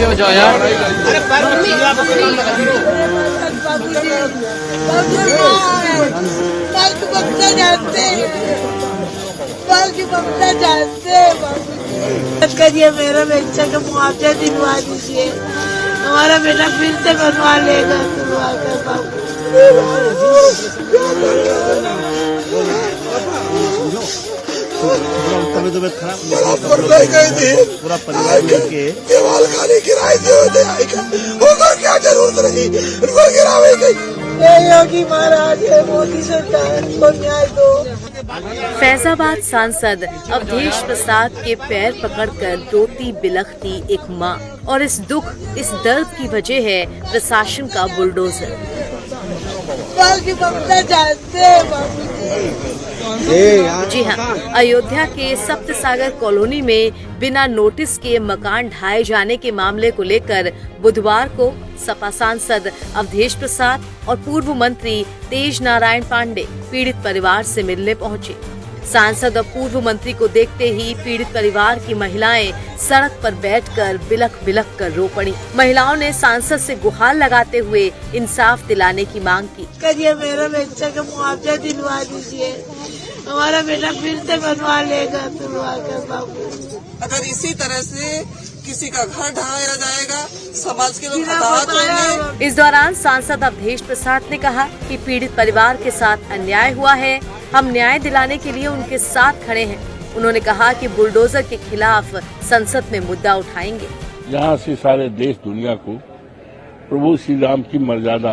पीछे हो जाओ यार। करिए मेरा बच्चा का मुआवजा दिलवा दीजिए, हमारा बेटा फिर से बनवा लेगा। तबीयत खराब पूरा परिवार मिलके केवल खाली किराए दे आएगा, होगा क्या जरूरत नहीं, उनको गिरावे गई। योगी महाराज है, मोदी सरकार को न्याय दो। फैजाबाद सांसद अवधेश प्रसाद के पैर पकड़कर रोती बिलखती एक मां, और इस दुख इस दर्द की वजह है प्रशासन का बुलडोजर। जी हाँ, अयोध्या के सप्तसागर कॉलोनी में बिना नोटिस के मकान ढाए जाने के मामले को लेकर बुधवार को सपा सांसद अवधेश प्रसाद और पूर्व मंत्री तेज नारायण पांडे पीड़ित परिवार से मिलने पहुंचे। सांसद और पूर्व मंत्री को देखते ही पीड़ित परिवार की महिलाएं सड़क पर बैठकर बिलख बिलख कर रो पड़ी। महिलाओं ने सांसद से गुहार लगाते हुए इंसाफ दिलाने की मांग की। करिए मेरा बच्चा का मुआवजा दिलवा दीजिए, हमारा बेटा फिर से बनवा लेगा। अगर इसी तरह से किसी का घर ढहाया जाएगा, समाज के लोग हताहत होंगे। इस दौरान सांसद अवधेश प्रसाद ने कहा कि पीड़ित परिवार के साथ अन्याय हुआ है, हम न्याय दिलाने के लिए उनके साथ खड़े हैं। उन्होंने कहा कि बुलडोजर के खिलाफ संसद में मुद्दा उठाएंगे। यहाँ से सारे देश दुनिया को प्रभु श्री राम की मर्यादा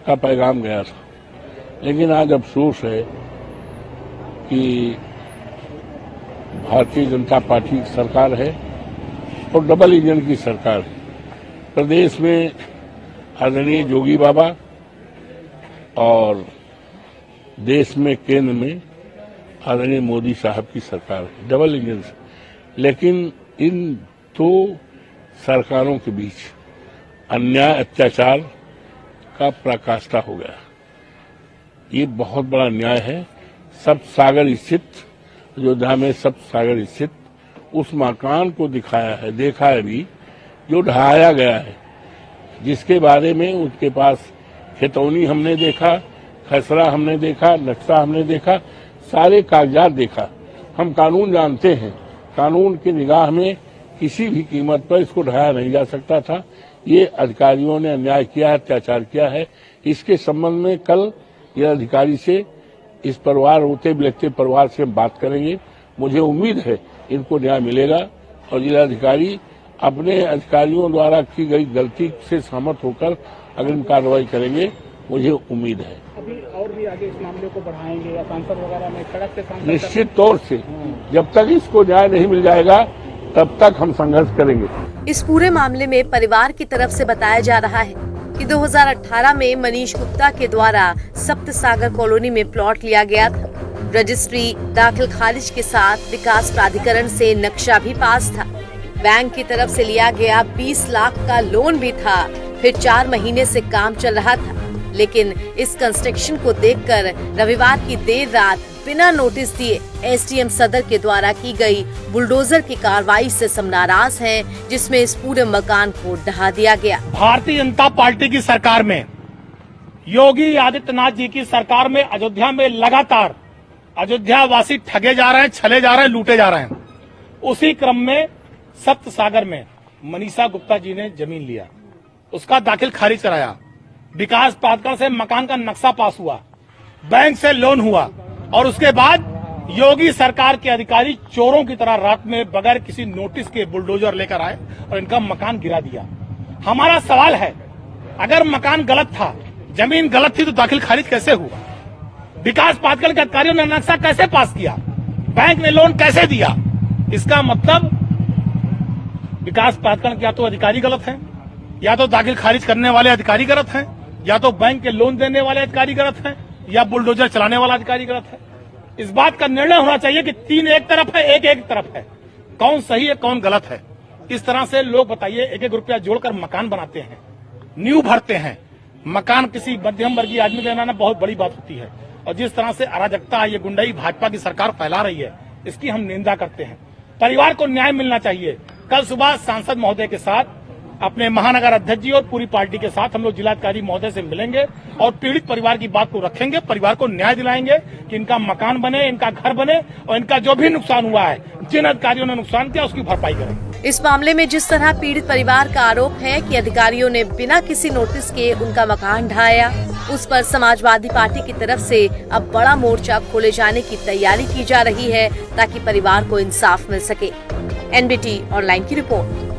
का पैगाम गया था, लेकिन आज अफसोस है कि भारतीय जनता पार्टी की सरकार है और डबल इंजन की सरकार है। प्रदेश में आदरणीय योगी बाबा और देश में केंद्र में आदरणीय मोदी साहब की सरकार है, डबल इंजन से। लेकिन इन दो सरकारों के बीच अन्याय अत्याचार का पराकाष्ठा हो गया। ये बहुत बड़ा न्याय है। सप्तसागर स्थित अयोध्या में सप्तसागर स्थित उस मकान को दिखाया है, देखा है भी, जो ढहाया गया है, जिसके बारे में उनके पास खेतौनी हमने देखा, खसरा हमने देखा, नक्शा हमने देखा, सारे कागजात देखा। हम कानून जानते हैं, कानून की निगाह में किसी भी कीमत पर इसको ढहाया नहीं जा सकता था। ये अधिकारियों ने अन्याय किया है, अत्याचार किया है। इसके संबंध में कल ये अधिकारी से, इस परिवार रोते बिलखते परिवार से हम बात करेंगे। मुझे उम्मीद है इनको न्याय मिलेगा और जिलाधिकारी अपने अधिकारियों द्वारा की गई गलती से सहमत होकर अग्रिम कार्रवाई करेंगे, मुझे उम्मीद है। अभी और भी आगे इस मामले को बढ़ाएंगे या सांसद वगैरह में सड़क से सांसद? निश्चित तौर से जब तक इसको न्याय नहीं मिल जाएगा तब तक हम संघर्ष करेंगे। इस पूरे मामले में परिवार की तरफ से बताया जा रहा है कि 2018 में मनीष गुप्ता के द्वारा सप्तसागर कॉलोनी में प्लॉट लिया गया था। रजिस्ट्री दाखिल खारिज के साथ विकास प्राधिकरण से नक्शा भी पास था। बैंक की तरफ से लिया गया 20 लाख का लोन भी था। फिर 4 महीने से काम चल रहा था, लेकिन इस कंस्ट्रक्शन को देखकर रविवार की देर रात बिना नोटिस दिए एसडीएम सदर के द्वारा की गई बुलडोजर की कार्रवाई से सब नाराज हैं, जिसमें इस पूरे मकान को ढहा दिया गया। भारतीय जनता पार्टी की सरकार में, योगी आदित्यनाथ जी की सरकार में अयोध्या में लगातार अयोध्या वासी ठगे जा रहे हैं, छले जा रहे हैं, लूटे जा रहे हैं। उसी क्रम में सप्तसागर में मनीषा गुप्ता जी ने जमीन लिया, उसका दाखिल खारिज कराया, विकास प्राधिकरण से मकान का नक्शा पास हुआ, बैंक से लोन हुआ, और उसके बाद योगी सरकार के अधिकारी चोरों की तरह रात में बगैर किसी नोटिस के बुलडोजर लेकर आए और इनका मकान गिरा दिया। हमारा सवाल है, अगर मकान गलत था, जमीन गलत थी, तो दाखिल खारिज कैसे हुआ? विकास प्राधिकरण के अधिकारियों ने नक्शा कैसे पास किया? बैंक ने लोन कैसे दिया? इसका मतलब विकास प्राधिकरण के या तो अधिकारी गलत हैं, या तो दाखिल खारिज करने वाले अधिकारी गलत हैं, या तो बैंक के लोन देने वाले अधिकारी गलत हैं, या बुलडोजर चलाने वाला अधिकारी गलत है। इस बात का निर्णय होना चाहिए कि 3 एक तरफ है, एक एक तरफ है, कौन सही है कौन गलत है। इस तरह से लोग बताइए, 1-1 रुपया जोड़कर मकान बनाते हैं, नींव भरते हैं। मकान किसी मध्यम वर्गीय आदमी को बनाना बहुत बड़ी बात होती है, और जिस तरह से अराजकता, ये गुंडाई भाजपा की सरकार फैला रही है, इसकी हम निंदा करते हैं। परिवार को न्याय मिलना चाहिए। कल सुबह सांसद महोदय के साथ अपने महानगर अध्यक्ष जी और पूरी पार्टी के साथ हम लोग जिलाधिकारी महोदय से मिलेंगे और पीड़ित परिवार की बात को रखेंगे, परिवार को न्याय दिलाएंगे कि इनका मकान बने, इनका घर बने और इनका जो भी नुकसान हुआ है, जिन अधिकारियों ने नुकसान किया उसकी भरपाई करें। इस मामले में जिस तरह पीड़ित परिवार का आरोप है कि अधिकारियों ने बिना किसी नोटिस के उनका मकान ढाया, उस पर समाजवादी पार्टी की तरफ से अब बड़ा मोर्चा खोले जाने की तैयारी की जा रही है ताकि परिवार को इंसाफ मिल सके। NBT ऑनलाइन की रिपोर्ट।